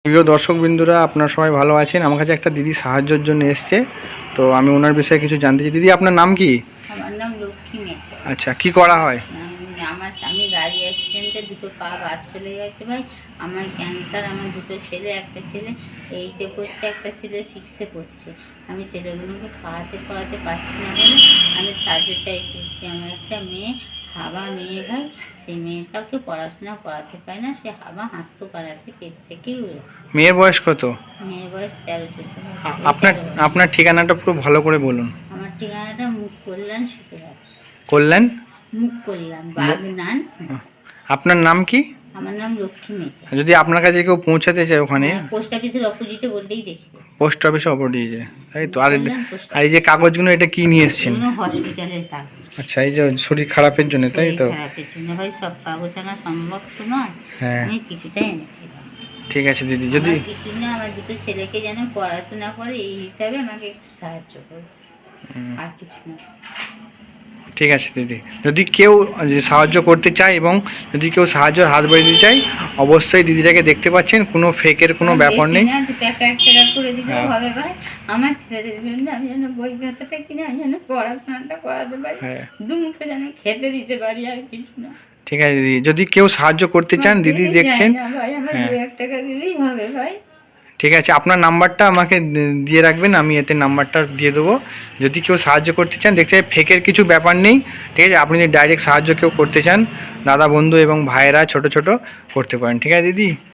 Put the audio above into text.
প্রিয় দর্শকবৃন্দরা, আপনারা সবাই ভালো আছেন। আমার কাছে একটা দিদি সাহায্যের জন্য এসছে, তো আমি ওনার বিষয়ে কিছু জানতে চাই। দিদি, আপনার নাম কি? আমার নাম লক্ষ্মী মেঘ। আচ্ছা, কি করা হয়? আমার স্বামী গাড়ি অ্যাক্সিডেন্টে দুটো পা বাদ চলে গেছে ভাই। আমার ক্যান্সার, আমার দুটো ছেলে, একটা ছেলে 8-এ পড়ছে, একটা ছেলে 6-এ পড়ছে। আমি ছেলেগুলোকে খাওয়াতে পড়াতে পারছি না বলে আমি সাহায্য চাইতে এসেছি। আমার একটা মেয়ে, হাবা মেয়ে ভাই, সেই মেয়েটাকে পড়াশোনা করাতে পারে না। সে হাবা হাঁটতে পারে, সে পেট থেকেই উড়ে। মেয়ের বয়স কত? মেয়ের বয়স 13-14 বছর। আপনার আপনার ঠিকানাটা পুরো ভালো করে বলুন। আমার ঠিকানাটা মুখ কল্যাণ শিখে কল্যাণ মুখ কল্যাণ বাগনান। আপনার নাম কি? আমার নাম লক্ষ্মী মেচা। যদি আপনার কাছে কেউ পৌঁছাতে চায় ওখানে? পোস্ট অফিসের অপোজিটে বললেই দেখতে। পোস্ট অফিসে অপোজিটে, তাই তো? আর এই যে কাগজগুলো, এটা কি নিয়ে এসেছেন? হসপিটালের কাগজ। আচ্ছা, এই যে শরীর খারাপের জন্য, তাই তো? খারাপের জন্য ভাই, সব কাগজ আনা সম্ভব তো নয়। হ্যাঁ, আমি কিছুটাই এনেছিলাম। ঠিক আছে দিদি। যদি কিছু না, আমার দুটো ছেলেকে যেন পড়াশোনা করে এই হিসাবে আমাকে একটু সাহায্য করো, আর কিছু না। ঠিক আছে দিদি, যদি কেউ সাহায্য করতে চায় এবং যদি কেউ সাহায্যের হাত বাড়িয়ে দিতে চায়, অবশ্যই দিদিটাকে দেখতে পাচ্ছেন। কোনো ফেকের কোনো ব্যাপার নেই। করে দিতে হবে ভাই। আমার ছেলেদের জন্য আমি যেন বই খাতাটা কিনে আমি যেন পড়াশোনাটা করাতে পারি, দুমুঠো যেন খেতে দিতে পারি, আর কিছু না। ঠিক আছে দিদি, যদি কেউ সাহায্য করতে চান, দিদি দেখছেন। ভাই আমার 2-1 টাকা দিলেই হবে ভাই। ঠিক আছে, আপনার নাম্বারটা আমাকে দিয়ে রাখবেন, আমি এতে নাম্বারটা দিয়ে দেবো। যদি কেউ সাহায্য করতে চান, দেখতে ফেকের কিছু ব্যাপার নেই। ঠিক আছে, আপনি যদি ডাইরেক্ট সাহায্য কেউ করতে চান, দাদা বন্ধু এবং ভাইয়েরা ছোট ছোট করতে পারেন। ঠিক আছে দিদি।